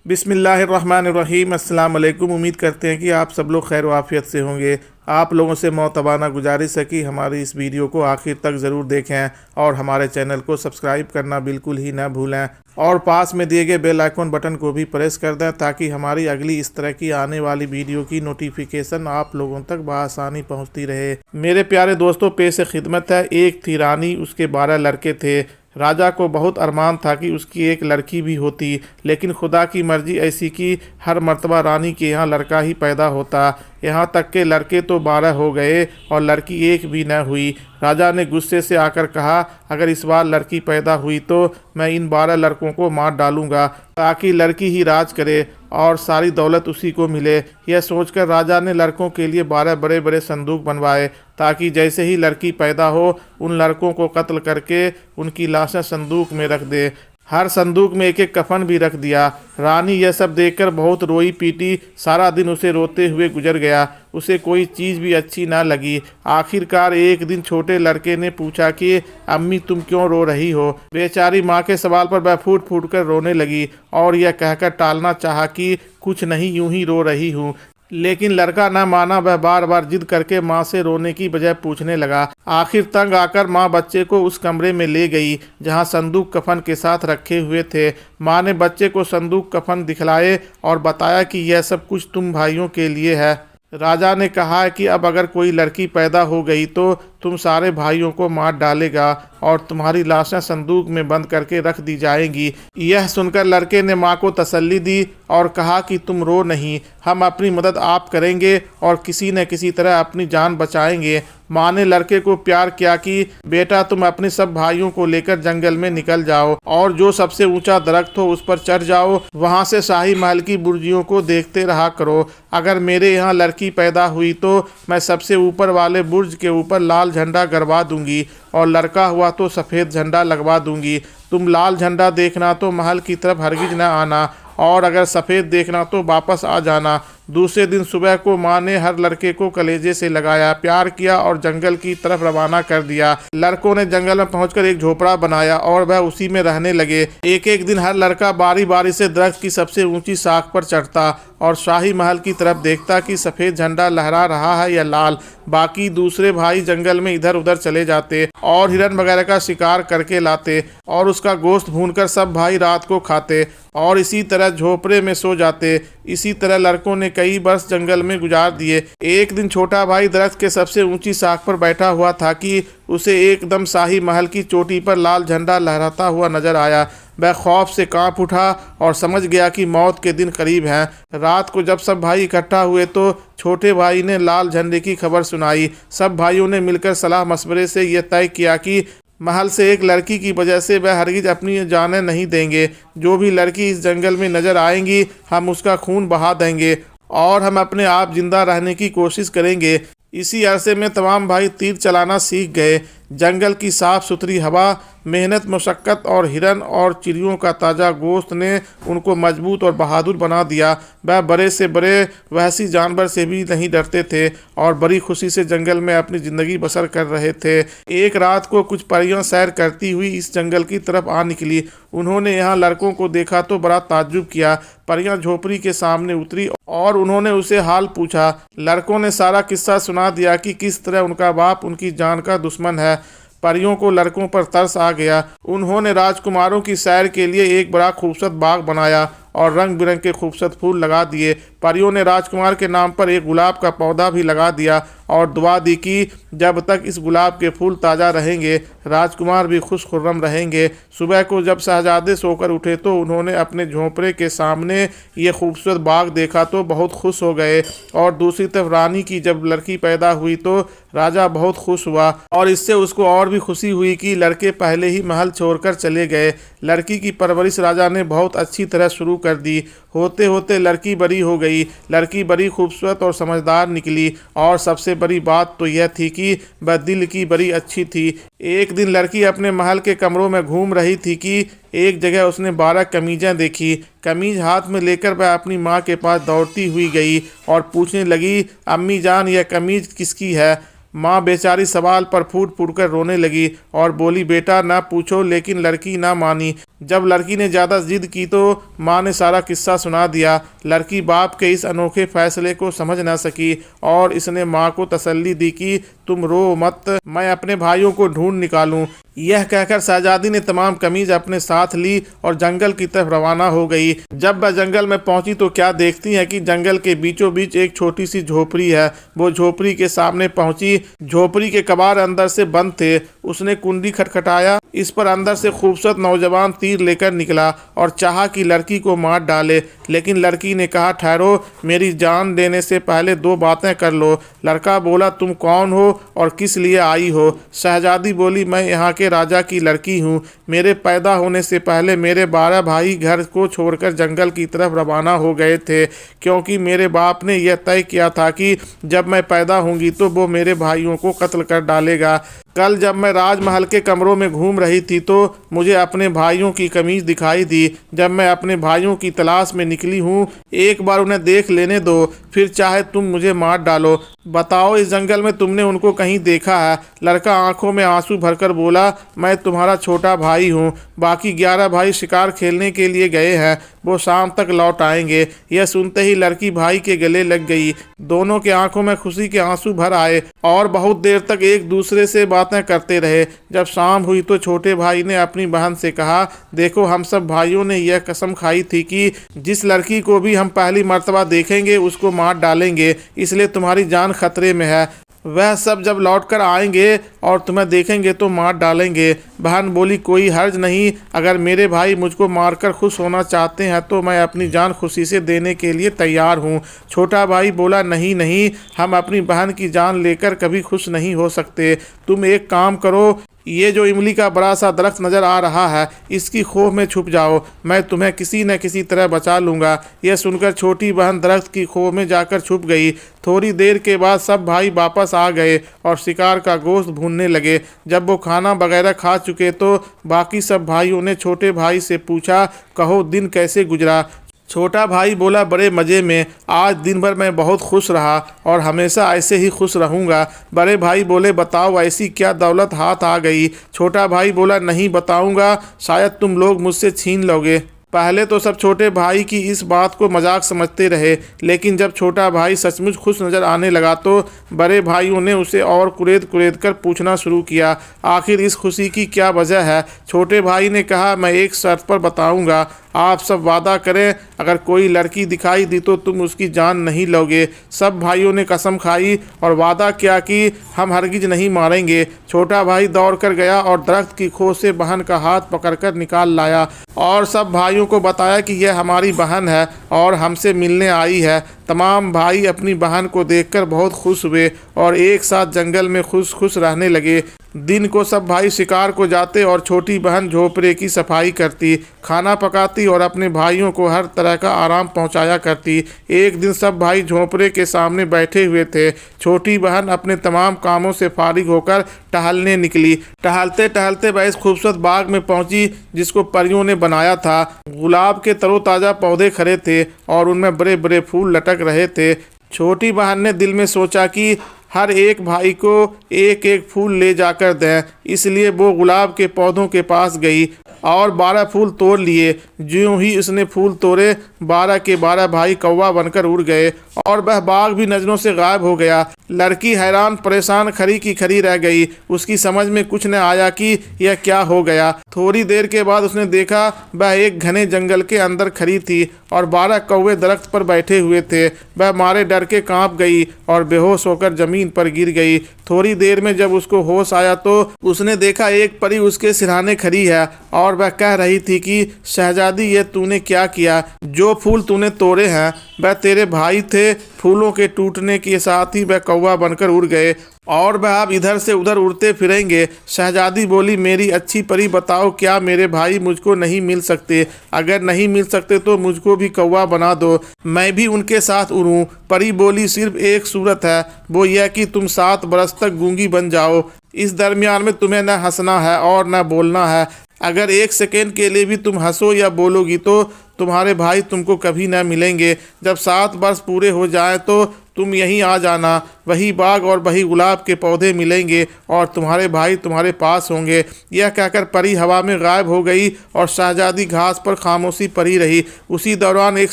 बिस्मिल्लाहिर्रहमानिर्रहीम। अस्सलाम वालेकुम। उम्मीद करते हैं कि आप सब लोग खैर वाफियत से होंगे। आप लोगों से मोतबाना गुजारिश है कि हमारी इस वीडियो को आखिर तक ज़रूर देखें और हमारे चैनल को सब्सक्राइब करना बिल्कुल ही ना भूलें और पास में दिए गए बेल आइकन बटन को भी प्रेस कर दें ताकि हमारी अगली इस तरह की आने वाली वीडियो की नोटिफिकेशन आप लोगों तक बआसानी पहुंचती रहे। मेरे प्यारे दोस्तों, पेश खिदमत है। एक थी रानी, उसके 12 लड़के थे। राजा को बहुत अरमान था कि उसकी एक लड़की भी होती, लेकिन खुदा की मर्जी ऐसी कि हर मर्तबा रानी के यहाँ लड़का ही पैदा होता। यहाँ तक के लड़के तो 12 हो गए और लड़की एक भी न हुई। राजा ने गुस्से से आकर कहा, अगर इस बार लड़की पैदा हुई तो मैं इन 12 लड़कों को मार डालूंगा ताकि लड़की ही राज करे और सारी दौलत उसी को मिले। यह सोचकर राजा ने लड़कों के लिए 12 बड़े बड़े संदूक बनवाए ताकि जैसे ही लड़की पैदा हो उन लड़कों को कत्ल करके उनकी लाशें संदूक में रख दे। हर संदूक में एक एक कफन भी रख दिया। रानी यह सब देखकर बहुत रोई पीटी। सारा दिन उसे रोते हुए गुजर गया। उसे कोई चीज़ भी अच्छी ना लगी। आखिरकार एक दिन छोटे लड़के ने पूछा कि अम्मी तुम क्यों रो रही हो। बेचारी माँ के सवाल पर वह फूट फूट कर रोने लगी और यह कहकर टालना चाहा कि कुछ नहीं, यूं ही रो रही हूँ। लेकिन लड़का न माना। वह बार बार जिद करके माँ से रोने की बजाय पूछने लगा। आखिर तंग आकर माँ बच्चे को उस कमरे में ले गई जहाँ संदूक कफन के साथ रखे हुए थे। माँ ने बच्चे को संदूक कफन दिखलाए और बताया कि यह सब कुछ तुम भाइयों के लिए है। राजा ने कहा कि अब अगर कोई लड़की पैदा हो गई तो तुम सारे भाइयों को मार डालेगा और तुम्हारी लाशें संदूक में बंद करके रख दी जाएंगी। यह सुनकर लड़के ने माँ को तसल्ली दी और कहा कि तुम रो नहीं, हम अपनी मदद आप करेंगे और किसी न किसी तरह अपनी जान बचाएंगे। माँ ने लड़के को प्यार किया कि बेटा तुम अपने सब भाइयों को लेकर जंगल में निकल जाओ और जो सबसे ऊंचा दरख्त हो उस पर चढ़ जाओ। वहाँ से शाही महल की बुर्जियों को देखते रहा करो। अगर मेरे यहाँ लड़की पैदा हुई तो मैं सबसे ऊपर वाले बुर्ज के ऊपर लाल झंडा गड़वा दूंगी और लड़का हुआ तो सफ़ेद झंडा लगवा दूंगी। तुम लाल झंडा देखना तो महल की तरफ हरगिज न आना और अगर सफ़ेद देखना तो वापस आ जाना। दूसरे दिन सुबह को माँ ने हर लड़के को कलेजे से लगाया, प्यार किया और जंगल की तरफ रवाना कर दिया। लड़कों ने जंगल में पहुंचकर एक झोपड़ा बनाया और वह उसी में रहने लगे। एक एक दिन हर लड़का बारी बारी से दरख्त की सबसे ऊंची शाख पर चढ़ता और शाही महल की तरफ देखता कि सफ़ेद झंडा लहरा रहा है या लाल। बाकी दूसरे भाई जंगल में इधर उधर चले जाते और हिरन वगैरह का शिकार करके लाते और उसका गोश्त भूनकर सब भाई रात को खाते और इसी तरह झोपड़े में सो जाते। इसी तरह लड़कों ने कई वर्ष जंगल में गुजार दिए। एक दिन छोटा भाई दरख्त के सबसे ऊंची शाख पर बैठा हुआ था कि उसे एकदम शाही महल की चोटी पर लाल झंडा लहराता हुआ नजर आया। वह खौफ से कांप उठा और समझ गया कि मौत के दिन करीब हैं। रात को जब सब भाई इकट्ठा हुए तो छोटे भाई ने लाल झंडे की खबर सुनाई। सब भाइयों ने मिलकर सलाह मशवरे से यह तय किया कि महल से एक लड़की की वजह से वह हरगिज अपनी जानें नहीं देंगे। जो भी लड़की इस जंगल में नजर आएंगी हम उसका खून बहा देंगे और हम अपने आप जिंदा रहने की कोशिश करेंगे। इसी अरसे में तमाम भाई तीर चलाना सीख गए। जंगल की साफ़ सुथरी हवा, मेहनत मशक्क़त और हिरन और चिड़ियों का ताज़ा गोश्त ने उनको मजबूत और बहादुर बना दिया। वह बड़े से बड़े वहशी जानवर से भी नहीं डरते थे और बड़ी खुशी से जंगल में अपनी ज़िंदगी बसर कर रहे थे। एक रात को कुछ परियां सैर करती हुई इस जंगल की तरफ आ निकली। उन्होंने यहाँ लड़कों को देखा तो बड़ा ताज्जुब किया। परियां झोपड़ी के सामने उतरी और उन्होंने उसे हाल पूछा। लड़कों ने सारा किस्सा सुना दिया कि किस तरह उनका बाप उनकी जान का दुश्मन है। परियों को लड़कों पर तरस आ गया। उन्होंने राजकुमारों की सैर के लिए एक बड़ा खूबसूरत बाग बनाया और रंग बिरंग के खूबसूरत फूल लगा दिए। परियों ने राजकुमार के नाम पर एक गुलाब का पौधा भी लगा दिया और दुआ दी कि जब तक इस गुलाब के फूल ताज़ा रहेंगे राजकुमार भी खुश खुर्रम रहेंगे। सुबह को जब शहजादे सोकर उठे तो उन्होंने अपने झोंपड़े के सामने ये खूबसूरत बाग देखा तो बहुत खुश हो गए। और दूसरी तरफ रानी की जब लड़की पैदा हुई तो राजा बहुत खुश हुआ और इससे उसको और भी खुशी हुई कि लड़के पहले ही महल छोड़कर चले गए। लड़की की परवरिश राजा ने बहुत अच्छी तरह शुरू कर दी। होते होते लड़की बड़ी हो गई। लड़की बड़ी खूबसूरत और समझदार निकली और सबसे बड़ी बात तो यह थी कि वह दिल की बड़ी अच्छी थी। एक दिन लड़की अपने महल के कमरों में घूम रही थी कि एक जगह उसने 12 कमीजें देखी। कमीज हाथ में लेकर वह अपनी माँ के पास दौड़ती हुई गई और पूछने लगी, अम्मी जान यह कमीज किसकी है। माँ बेचारी सवाल पर फूट फूट कर रोने लगी और बोली, बेटा ना पूछो। लेकिन लड़की ना मानी। जब लड़की ने ज़्यादा जिद की तो माँ ने सारा किस्सा सुना दिया। लड़की बाप के इस अनोखे फैसले को समझ न सकी और इसने माँ को तसल्ली दी कि तुम रो मत, मैं अपने भाइयों को ढूंढ निकालूं। यह कहकर शहजादी ने तमाम कमीज अपने साथ ली और जंगल की तरफ रवाना हो गई। जब वह जंगल में पहुंची तो क्या देखती है कि जंगल के बीचों बीच एक छोटी सी झोपड़ी है। वो झोपड़ी के सामने पहुंची। झोपड़ी के कबाड़ अंदर से बंद थे। उसने कुंडी खटखटाया। इस पर अंदर से खूबसूरत नौजवान तीर लेकर निकला और चाहा कि लड़की को मार डाले। लेकिन लड़की ने कहा, ठहरो, मेरी जान देने से पहले दो बातें कर लो। लड़का बोला, तुम कौन हो और किस लिए आई हो? शहजादी बोली, मैं यहाँ के राजा की लड़की हूँ। मेरे पैदा होने से पहले मेरे 12 भाई घर को छोड़कर जंगल की तरफ रवाना हो गए थे, क्योंकि मेरे बाप ने यह तय किया था कि जब मैं पैदा होंगी तो वो मेरे भाइयों को कत्ल कर डालेगा। कल जब मैं राजमहल के कमरों में घूम रही थी तो मुझे अपने भाइयों की कमीज दिखाई दी। जब मैं अपने भाइयों की तलाश में निकली हूँ, एक बार उन्हें देख लेने दो, फिर चाहे तुम मुझे मार डालो। बताओ, इस जंगल में तुमने उनको कहीं देखा है? लड़का आंखों में आंसू भरकर बोला, मैं तुम्हारा छोटा भाई हूँ। बाकी 11 भाई शिकार खेलने के लिए गए हैं, वो शाम तक लौट आएंगे। यह सुनते ही लड़की भाई के गले लग गई। दोनों के आंखों में खुशी के आंसू भर आए और बहुत देर तक एक दूसरे से बातें करते रहे। जब शाम हुई तो छोटे भाई ने अपनी बहन से कहा, देखो, हम सब भाइयों ने यह कसम खाई थी कि जिस लड़की को भी हम पहली मर्तबा देखेंगे उसको मार डालेंगे, इसलिए तुम्हारी जान खतरे में है। वह सब जब लौट कर आएंगे और तुम्हें देखेंगे तो मार डालेंगे। बहन बोली, कोई हर्ज नहीं, अगर मेरे भाई मुझको मारकर खुश होना चाहते हैं तो मैं अपनी जान खुशी से देने के लिए तैयार हूँ। छोटा भाई बोला, नहीं नहीं, हम अपनी बहन की जान लेकर कभी खुश नहीं हो सकते। तुम एक काम करो, ये जो इमली का बड़ा सा दरख्त नज़र आ रहा है, इसकी खोह में छुप जाओ, मैं तुम्हें किसी न किसी तरह बचा लूँगा। यह सुनकर छोटी बहन दरख्त की खोह में जाकर छुप गई। थोड़ी देर के बाद सब भाई वापस आ गए और शिकार का गोश्त भूनने लगे। जब वो खाना वगैरह खा चुके तो बाकी सब भाइयों ने छोटे भाई से पूछा, कहो दिन कैसे गुजरा? छोटा भाई बोला, बड़े मज़े में, आज दिन भर मैं बहुत खुश रहा और हमेशा ऐसे ही खुश रहूँगा। बड़े भाई बोले, बताओ ऐसी क्या दौलत हाथ आ गई? छोटा भाई बोला, नहीं बताऊँगा, शायद तुम लोग मुझसे छीन लोगे। पहले तो सब छोटे भाई की इस बात को मजाक समझते रहे, लेकिन जब छोटा भाई सचमुच खुश नज़र आने लगा तो बड़े भाइयों ने उसे और कुरेद कुरेद कर पूछना शुरू किया, आखिर इस खुशी की क्या वजह है? छोटे भाई ने कहा, मैं एक शर्त पर बताऊंगा, आप सब वादा करें, अगर कोई लड़की दिखाई दी तो तुम उसकी जान नहीं लोगे। सब भाइयों ने कसम खाई और वादा किया कि हम हरगिज नहीं मारेंगे। छोटा भाई दौड़ कर गया और दरख्त की खोह से बहन का हाथ पकड़कर निकाल लाया और सब भाइयों को बताया कि यह हमारी बहन है और हमसे मिलने आई है। तमाम भाई अपनी बहन को देखकर बहुत खुश हुए और एक साथ जंगल में खुश खुश रहने लगे। दिन को सब भाई शिकार को जाते और छोटी बहन झोपड़े की सफाई करती, खाना पकाती और अपने भाइयों को हर तरह का आराम पहुंचाया करती। एक दिन सब भाई झोपड़े के सामने बैठे हुए थे। छोटी बहन अपने तमाम कामों से फारिग होकर टहलने निकली। टहलते टहलते वह इस खूबसूरत बाग में पहुंची जिसको परियों ने बनाया था। गुलाब के तरोताज़ा पौधे खड़े थे और उनमें बड़े बड़े फूल लटक रहे थे। छोटी बहन ने दिल में सोचा कि हर एक भाई को एक एक फूल ले जाकर दें, इसलिए वो गुलाब के पौधों के पास गई और 12 फूल तोड़ लिए। ज्यों ही उसने फूल तोड़े, 12 के 12 भाई कौवा बनकर उड़ गए और वह बाग भी नजरों से गायब हो गया। लड़की हैरान परेशान खड़ी की खड़ी रह गई। उसकी समझ में कुछ न आया कि यह क्या हो गया। थोड़ी देर के बाद उसने देखा वह एक घने जंगल के अंदर खड़ी थी और 12 कौवे दरख्त पर बैठे हुए थे। वह मारे डर के कांप गई और बेहोश होकर जमीन पर गिर गई। थोड़ी देर में जब उसको होश आया तो उसने देखा एक परी उसके सिरहाने खड़ी है और वह कह रही थी कि शहजादी, ये तूने क्या किया? जो फूल तूने तोड़े हैं वह तेरे भाई थे। फूलों के टूटने के साथ ही वह कौवा बनकर उड़ गए और वह अब इधर से उधर उड़ते फिरेंगे। शहजादी बोली, मेरी अच्छी परी, बताओ क्या मेरे भाई मुझको नहीं मिल सकते? अगर नहीं मिल सकते तो मुझको भी कौवा बना दो, मैं भी उनके साथ उड़ूं। परी बोली, सिर्फ एक सूरत है, वो यह कि तुम 7 बरस तक गूंगी बन जाओ। इस दरमियान में तुम्हें न हंसना है और न बोलना है। अगर 1 सेकेंड के लिए भी तुम हंसो या बोलोगी तो तुम्हारे भाई तुमको कभी न मिलेंगे। जब 7 वर्ष पूरे हो जाएं तो तुम यहीं आ जाना, वही बाग और वही गुलाब के पौधे मिलेंगे और तुम्हारे भाई तुम्हारे पास होंगे। यह कहकर परी हवा में गायब हो गई और शहजादी घास पर खामोशी पड़ी रही। उसी दौरान एक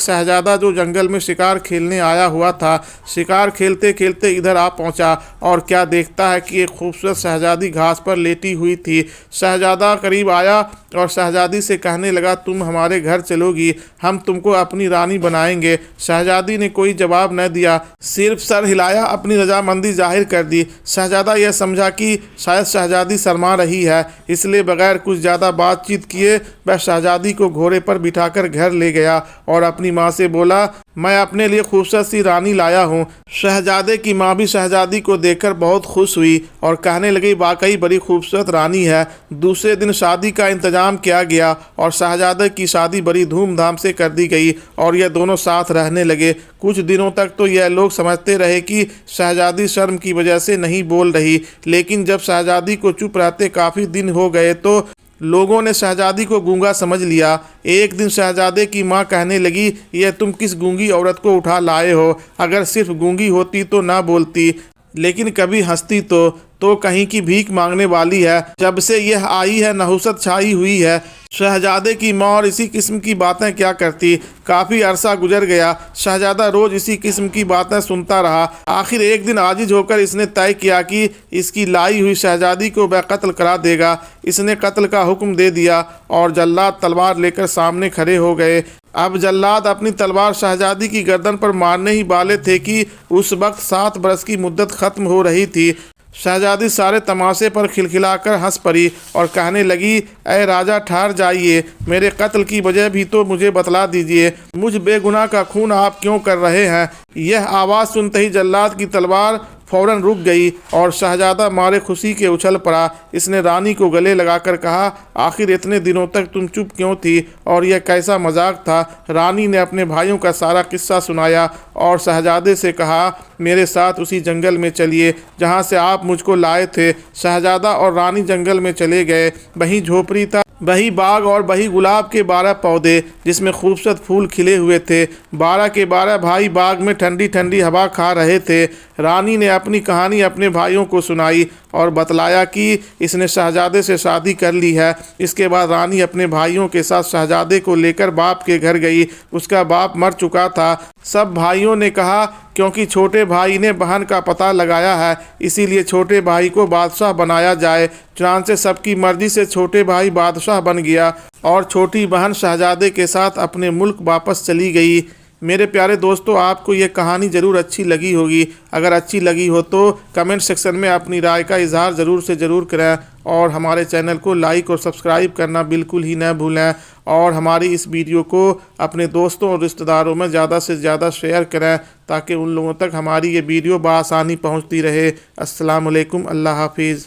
शहजादा जो जंगल में शिकार खेलने आया हुआ था, शिकार खेलते खेलते इधर आ पहुंचा और क्या देखता है कि एक खूबसूरत शहजादी घास पर लेटी हुई थी। शहजादा करीब आया और शहजादी से कहने लगा, तुम हमारे घर चलोगी, हम तुमको अपनी रानी बनाएंगे। शहजादी ने कोई जवाब न दिया, सिर्फ सर हिलाया, अपनी रजामंदी जाहिर कर दी। शहजादा यह समझा कि शायद शहजादी शर्मा रही है, इसलिए बगैर कुछ ज़्यादा बातचीत किए वह शहजादी को घोड़े पर बिठाकर घर ले गया और अपनी माँ से बोला, मैं अपने लिए खूबसूरत सी रानी लाया हूँ। शहजादे की माँ भी शहजादी को देखकर बहुत खुश हुई और कहने लगी, वाकई बड़ी खूबसूरत रानी है। दूसरे दिन शादी का इंतजाम किया गया और शहजादे की शादी बड़ी धूमधाम से कर दी गई और यह दोनों साथ रहने लगे। कुछ दिनों तक तो यह लोग समझते रहे कि शहजादी शर्म की वजह से नहीं बोल रही, लेकिन जब शहजादी को चुप रहते काफ़ी दिन हो गए तो लोगों ने शहजादी को गूंगा समझ लिया। एक दिन शहजादे की माँ कहने लगी, यह तुम किस गूंगी औरत को उठा लाए हो? अगर सिर्फ गूंगी होती तो ना बोलती, लेकिन कभी हंसती तो कहीं की भीख मांगने वाली है। जब से यह आई है नहुसत छाई हुई है। शहजादे की माँ और इसी किस्म की बातें क्या करती। काफ़ी अरसा गुजर गया, शहजादा रोज़ इसी किस्म की बातें सुनता रहा। आखिर एक दिन आजिज होकर इसने तय किया कि इसकी लाई हुई शहजादी को वह कत्ल करा देगा। इसने कत्ल का हुक्म दे दिया और जल्लाद तलवार लेकर सामने खड़े हो गए। अब जल्लाद अपनी तलवार शहजादी की गर्दन पर मारने ही वाले थे कि उस वक्त 7 बरस की मुद्दत ख़त्म हो रही थी। शहजादी सारे तमाशे पर खिलखिलाकर हंस पड़ी और कहने लगी, ऐ राजा ठहर जाइए, मेरे कत्ल की वजह भी तो मुझे बतला दीजिए। मुझ बेगुनाह का खून आप क्यों कर रहे हैं? यह आवाज़ सुनते ही जल्लाद की तलवार फौरन रुक गई और शहजादा मारे खुशी के उछल पड़ा। इसने रानी को गले लगाकर कहा, आखिर इतने दिनों तक तुम चुप क्यों थी और यह कैसा मजाक था? रानी ने अपने भाइयों का सारा किस्सा सुनाया और शहजादे से कहा, मेरे साथ उसी जंगल में चलिए जहाँ से आप मुझको लाए थे। शहजादा और रानी जंगल में चले गए। वहीं झोपड़ी था, वही बाग और वही गुलाब के 12 पौधे जिसमें खूबसूरत फूल खिले हुए थे। 12 के 12 भाई बाग में ठंडी ठंडी हवा खा रहे थे। रानी ने अपनी कहानी अपने भाइयों को सुनाई और बतलाया कि इसने शहजादे से शादी कर ली है। इसके बाद रानी अपने भाइयों के साथ शहजादे को लेकर बाप के घर गई। उसका बाप मर चुका था। सब भाइयों ने कहा, क्योंकि छोटे भाई ने बहन का पता लगाया है, इसीलिए छोटे भाई को बादशाह बनाया जाए। चुनांचे सबकी मर्जी से छोटे भाई बादशाह बन गया और छोटी बहन शहजादे के साथ अपने मुल्क वापस चली गई। मेरे प्यारे दोस्तों, आपको ये कहानी ज़रूर अच्छी लगी होगी। अगर अच्छी लगी हो तो कमेंट सेक्शन में अपनी राय का इजहार ज़रूर से ज़रूर करें और हमारे चैनल को लाइक और सब्सक्राइब करना बिल्कुल ही न भूलें और हमारी इस वीडियो को अपने दोस्तों और रिश्तेदारों में ज़्यादा से ज़्यादा शेयर करें ताकि उन लोगों तक हमारी ये वीडियो बआसानी पहुँचती रहे। अस्सलाम वालेकुम, अल्लाह हाफिज़।